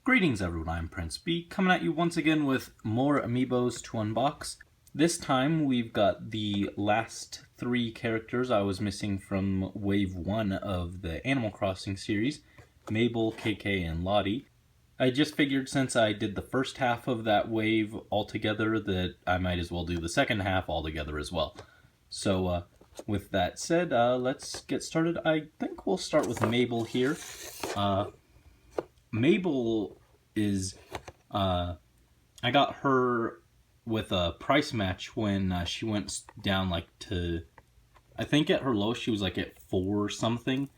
Greetings everyone, I'm Prince B, coming at you once again with more Amiibos to unbox. This time we've got the last three characters I was missing from Wave 1 of the Animal Crossing series, Mabel, KK, and Lottie. I just figured since I did the first half of that wave altogether that I might as well do the second half altogether as well. So with that said, let's get started. I think we'll start with Mabel here. Mabel is, I got her with a price match when she went down like to, I think at her lowest she was like at $4 something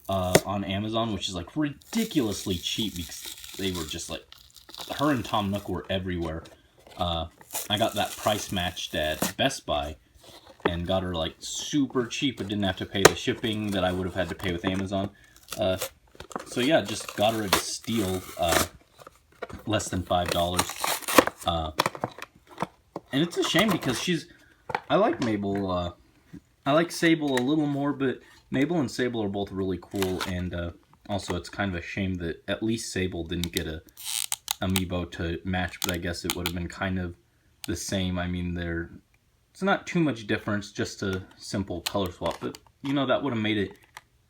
on Amazon, which is like ridiculously cheap because they were just like, her and Tom Nook were everywhere. I got that price matched at Best Buy and got her like super cheap. I didn't have to pay the shipping that I would have had to pay with Amazon. So yeah, just got her at a steal, less than $5. And it's a shame because I like Mabel, I like Sable a little more, but Mabel and Sable are both really cool, and also it's kind of a shame that at least Sable didn't get a Amiibo to match, but I guess it would have been kind of the same. I mean, it's not too much difference, just a simple color swap, but you know, that would have made it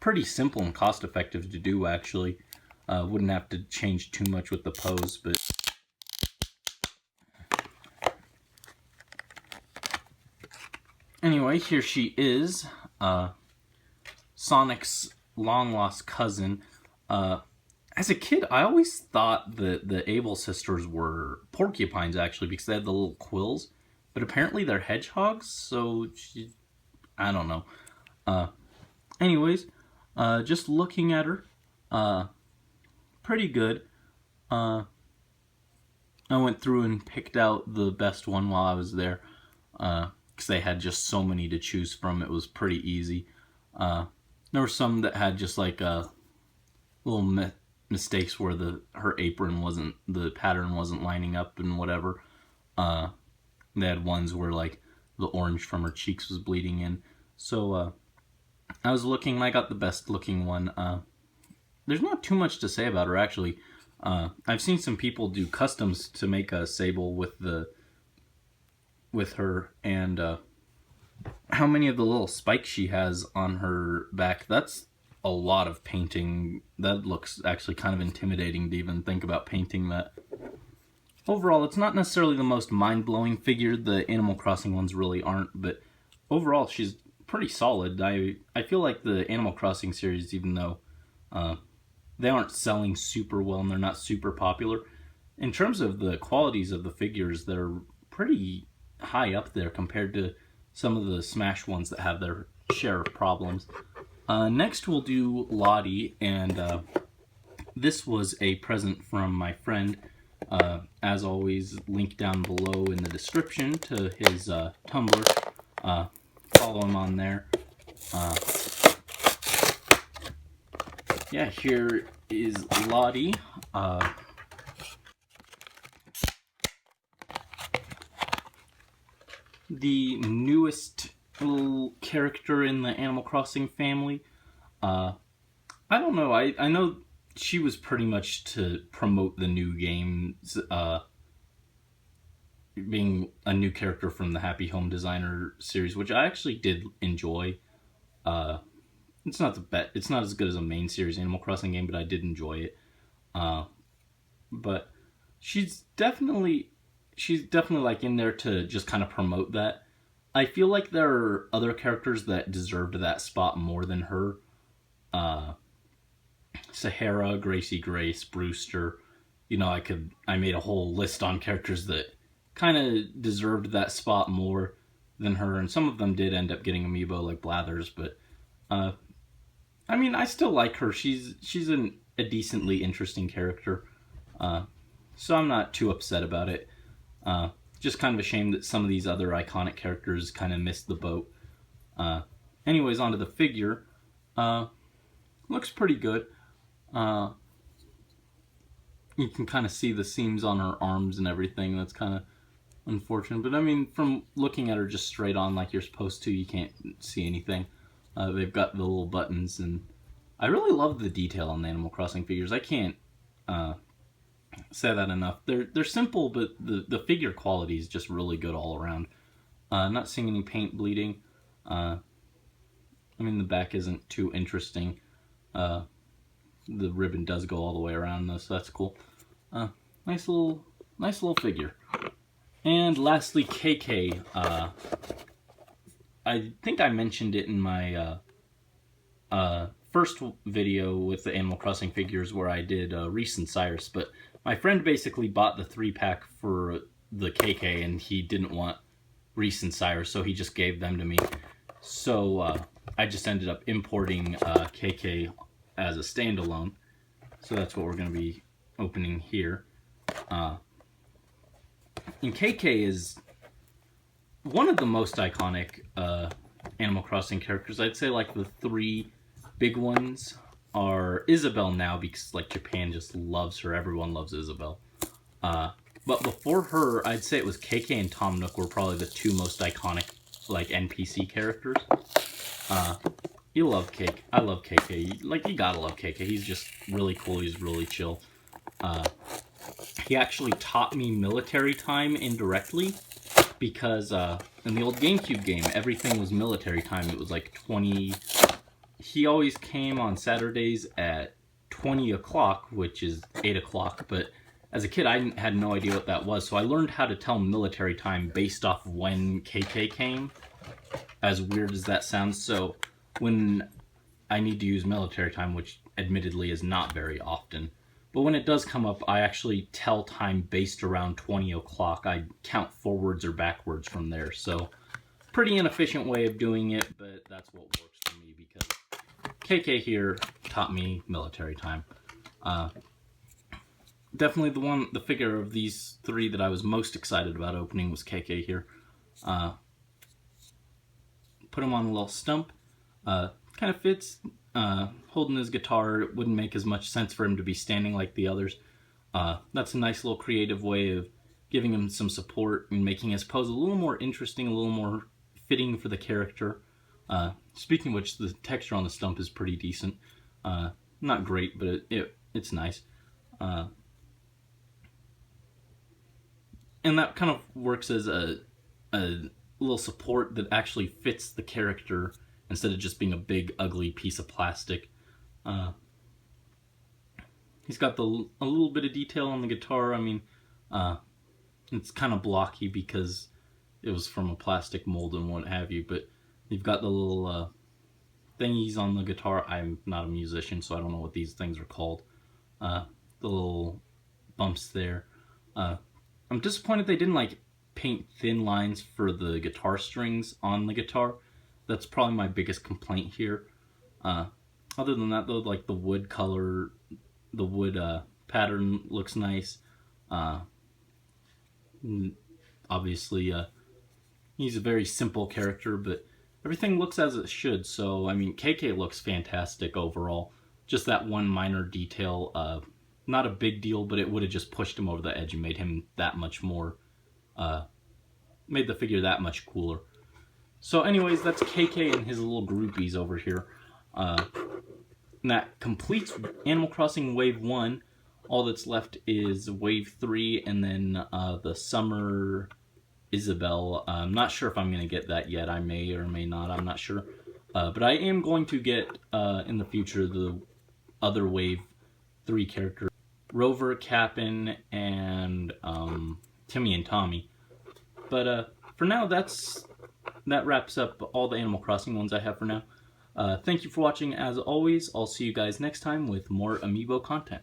pretty simple and cost effective to do, actually. Wouldn't have to change too much with the pose, but anyway, here she is, Sonic's long lost cousin. As a kid, I always thought that the Able sisters were porcupines, actually, because they had the little quills, but apparently they're hedgehogs, so I don't know. Anyways, just looking at her, pretty good. I went through and picked out the best one while I was there, because they had just so many to choose from. It was pretty easy. There were some that had just like little mistakes where her apron the pattern wasn't lining up and whatever. They had ones where like the orange from her cheeks was bleeding in. So I was looking and I got the best looking one. There's not too much to say about her, actually. I've seen some people do customs to make a Sable with her, and how many of the little spikes she has on her back, that's a lot of painting. That looks actually kind of intimidating to even think about painting that. Overall, it's not necessarily the most mind-blowing figure. The Animal Crossing ones really aren't, but overall she's pretty solid. I feel like the Animal Crossing series, even though they aren't selling super well and they're not super popular, in terms of the qualities of the figures, they're pretty high up there compared to some of the Smash ones that have their share of problems. Next we'll do Lottie, and this was a present from my friend. As always, link down below in the description to his Tumblr. Follow him on there. Yeah, here is Lottie. The newest little character in the Animal Crossing family. I don't know, I know she was pretty much to promote the new games, being a new character from the Happy Home Designer series, which I actually did enjoy. It's not it's not as good as a main series Animal Crossing game, but I did enjoy it. But she's definitely like in there to just kind of promote that. I feel like there are other characters that deserved that spot more than her. Sahara, Gracie Grace, Brewster. You know, I made a whole list on characters that kind of deserved that spot more than her, and some of them did end up getting Amiibo, like Blathers, but I mean, I still like her. She's a decently interesting character, so I'm not too upset about it. Just kind of a shame that some of these other iconic characters kind of missed the boat. Anyways, onto the figure. Looks pretty good. You can kind of see the seams on her arms and everything. That's kind of unfortunate. But I mean, from looking at her just straight on like you're supposed to, you can't see anything. They've got the little buttons, and I really love the detail on the Animal Crossing figures. I can't say that enough. They're simple, but the figure quality is just really good all around. Not seeing any paint bleeding. I mean, the back isn't too interesting. The ribbon does go all the way around though, so that's cool. Nice little figure. And lastly, KK. I think I mentioned it in my first video with the Animal Crossing figures where I did Reese and Cyrus, but my friend basically bought the 3-pack for the KK and he didn't want Reese and Cyrus, so he just gave them to me. So I just ended up importing KK as a standalone. So that's what we're going to be opening here. And KK is one of the most iconic Animal Crossing characters. I'd say like the 3 big ones are Isabelle now, because like Japan just loves her. Everyone loves Isabelle. But before her, I'd say it was KK and Tom Nook were probably the 2 most iconic like NPC characters. You love KK. I love KK. Like, you gotta love KK. He's just really cool. He's really chill. He actually taught me military time indirectly, because in the old GameCube game, everything was military time. It was like 20... He always came on Saturdays at 20 o'clock, which is 8 o'clock, but as a kid, I had no idea what that was, so I learned how to tell military time based off when KK came, as weird as that sounds. So when I need to use military time, which admittedly is not very often, but when it does come up, I actually tell time based around 20 o'clock. I count forwards or backwards from there, so pretty inefficient way of doing it, but that's what works for me, because KK here taught me military time. Definitely the figure of these 3 that I was most excited about opening was KK here. Put him on a little stump. Kind of fits. Holding his guitar, it wouldn't make as much sense for him to be standing like the others. That's a nice little creative way of giving him some support and making his pose a little more interesting, a little more fitting for the character. Speaking of which, the texture on the stump is pretty decent. Not great, but it's nice. And that kind of works as a little support that actually fits the character instead of just being a big, ugly piece of plastic. He's got a little bit of detail on the guitar. I mean, it's kind of blocky because it was from a plastic mold and what have you, but you've got the little thingies on the guitar. I'm not a musician, so I don't know what these things are called. The little bumps there. I'm disappointed they didn't like paint thin lines for the guitar strings on the guitar. That's probably my biggest complaint here. Other than that though, like the wood color, the wood pattern looks nice. Obviously he's a very simple character, but everything looks as it should. So I mean, KK looks fantastic overall. Just that one minor detail, not a big deal, but it would have just pushed him over the edge and made him that much more, made the figure that much cooler. So anyways, that's KK and his little groupies over here. And that completes Animal Crossing Wave 1. All that's left is Wave 3 and then the Summer Isabelle. I'm not sure if I'm going to get that yet. I may or may not. I'm not sure. But I am going to get, in the future, the other Wave 3 characters. Rover, Cap'n, and Timmy and Tommy. But for now, that wraps up all the Animal Crossing ones I have for now. Thank you for watching as always. I'll see you guys next time with more Amiibo content.